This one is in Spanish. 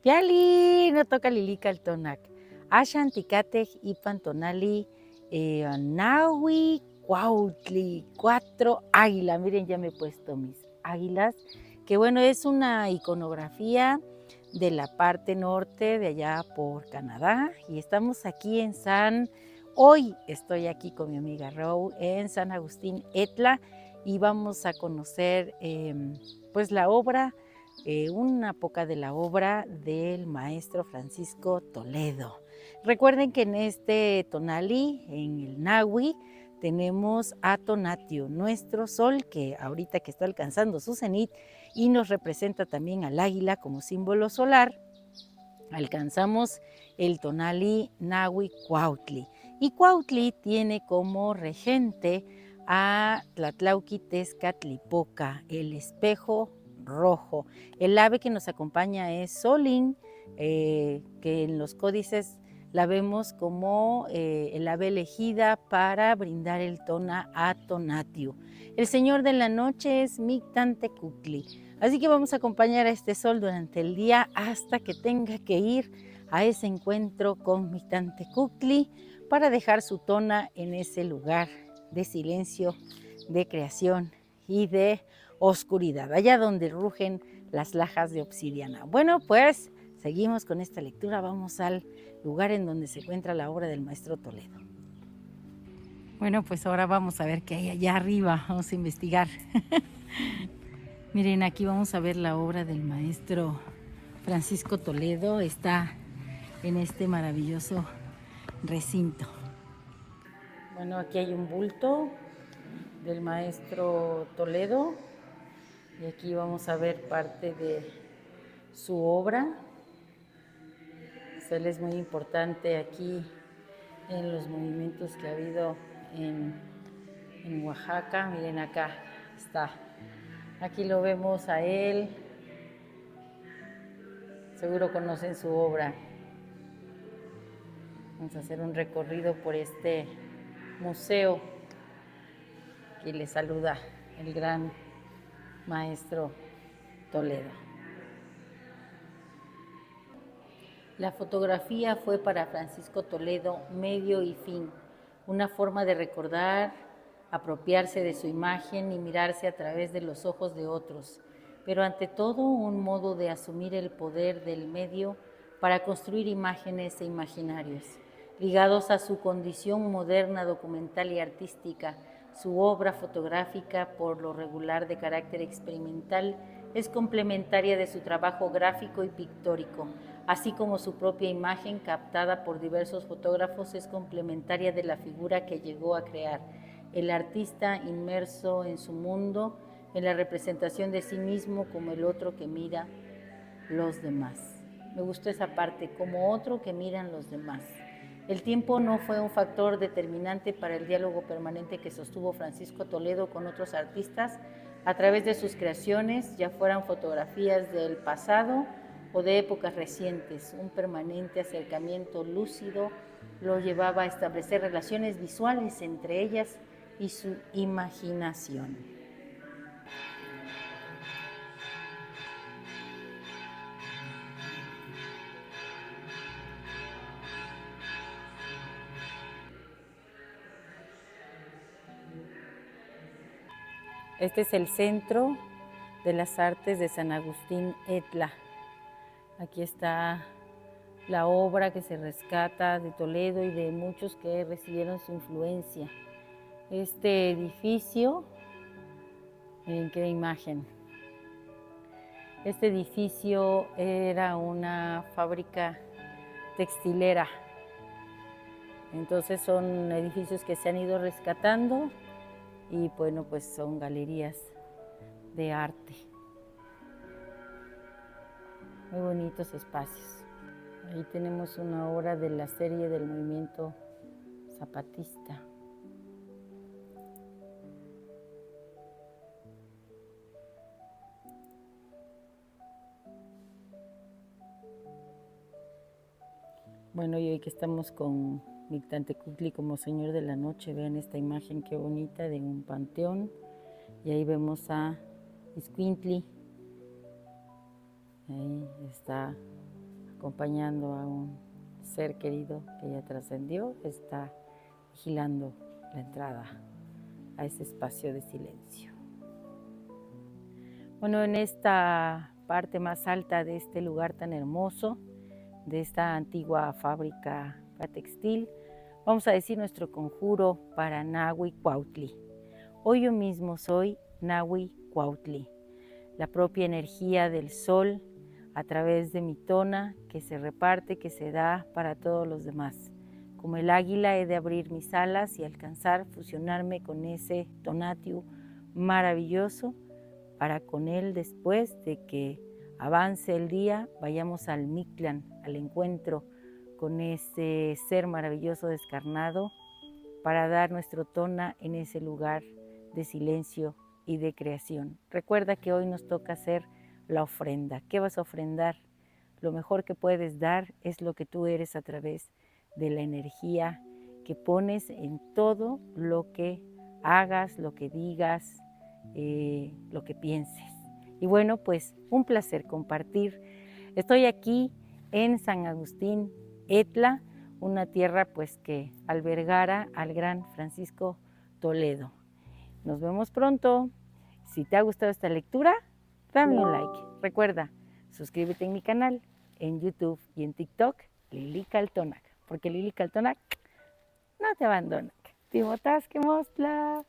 Piali, no toca lilica el tonac. Ashan ticatej ipan tonali, nahui, cuautli, 4 águilas. Miren, ya me he puesto mis águilas, que bueno, es una iconografía de la parte norte de allá por Canadá. Y estamos aquí hoy estoy aquí con mi amiga Rou en San Agustín Etla y vamos a conocer pues la obra una poca de la obra del maestro Francisco Toledo. Recuerden que en este tonalí, en el Nahui, tenemos a Tonatio, nuestro sol, que ahorita que está alcanzando su cenit y nos representa también al águila como símbolo solar. Alcanzamos el tonalí Nahui Cuautli. Y Cuautli tiene como regente a Tlatlauqui Tezcatlipoca, el espejo rojo. El ave que nos acompaña es Solín, que en los códices la vemos como el ave elegida para brindar el tona a Tonatiuh. El señor de la noche es Mictlantecuhtli. Así que vamos a acompañar a este sol durante el día hasta que tenga que ir a ese encuentro con Mictlantecuhtli para dejar su tona en ese lugar de silencio, de creación y de oscuridad, allá donde rugen las lajas de obsidiana. Bueno, pues seguimos con esta lectura, vamos al lugar en donde se encuentra la obra del maestro Toledo. Bueno, pues ahora vamos a ver qué hay allá arriba, vamos a investigar. Miren, aquí vamos a ver la obra del maestro Francisco Toledo, está en este maravilloso recinto. Bueno, aquí hay un bulto del maestro Toledo y aquí vamos a ver parte de su obra. Él es muy importante aquí en los movimientos que ha habido en Oaxaca. Miren, acá está. Aquí lo vemos a él. Seguro conocen su obra. Vamos a hacer un recorrido por este museo. Aquí le saluda el gran maestro Toledo. La fotografía fue para Francisco Toledo medio y fin, una forma de recordar, apropiarse de su imagen y mirarse a través de los ojos de otros, pero ante todo un modo de asumir el poder del medio para construir imágenes e imaginarios. Ligados a su condición moderna, documental y artística, su obra fotográfica, por lo regular de carácter experimental, es complementaria de su trabajo gráfico y pictórico, así como su propia imagen captada por diversos fotógrafos es complementaria de la figura que llegó a crear. El artista inmerso en su mundo, en la representación de sí mismo como el otro que mira los demás. Me gustó esa parte, como otro que miran los demás. El tiempo no fue un factor determinante para el diálogo permanente que sostuvo Francisco Toledo con otros artistas a través de sus creaciones, ya fueran fotografías del pasado o de épocas recientes. Un permanente acercamiento lúcido lo llevaba a establecer relaciones visuales entre ellas y su imaginación. Este es el Centro de las Artes de San Agustín Etla. Aquí está la obra que se rescata de Toledo y de muchos que recibieron su influencia. Este edificio, miren qué imagen. Este edificio era una fábrica textilera. Entonces son edificios que se han ido rescatando y bueno, pues son galerías de arte. Muy bonitos espacios. Ahí tenemos una obra de la serie del movimiento zapatista. Bueno, y hoy que estamos con Mictlantecuhtli como Señor de la Noche, vean esta imagen qué bonita de un panteón. Y ahí vemos a Iscuintli. Ahí está acompañando a un ser querido que ya trascendió, está vigilando la entrada a ese espacio de silencio. Bueno, en esta parte más alta de este lugar tan hermoso, de esta antigua fábrica textil, vamos a decir nuestro conjuro para Nahui Cuautli. Hoy yo mismo soy Nahui Cuautli, la propia energía del sol a través de mi tona que se reparte, que se da para todos los demás. Como el águila he de abrir mis alas y alcanzar, fusionarme con ese Tonatiuh maravilloso para con él, después de que avance el día, vayamos al Mictlán, al encuentro con ese ser maravilloso descarnado, para dar nuestro tona en ese lugar de silencio y de creación. Recuerda que hoy nos toca hacer la ofrenda. ¿Qué vas a ofrendar? Lo mejor que puedes dar es lo que tú eres a través de la energía que pones en todo lo que hagas, lo que digas, lo que pienses. Y bueno, pues un placer compartir. Estoy aquí en San Agustín, Etla, una tierra pues que albergara al gran Francisco Toledo. Nos vemos pronto. Si te ha gustado esta lectura, dame un like. Recuerda, suscríbete en mi canal, en YouTube y en TikTok, Lili Caltonac, porque Lili Caltonac no te abandona. Timotasque Mostla.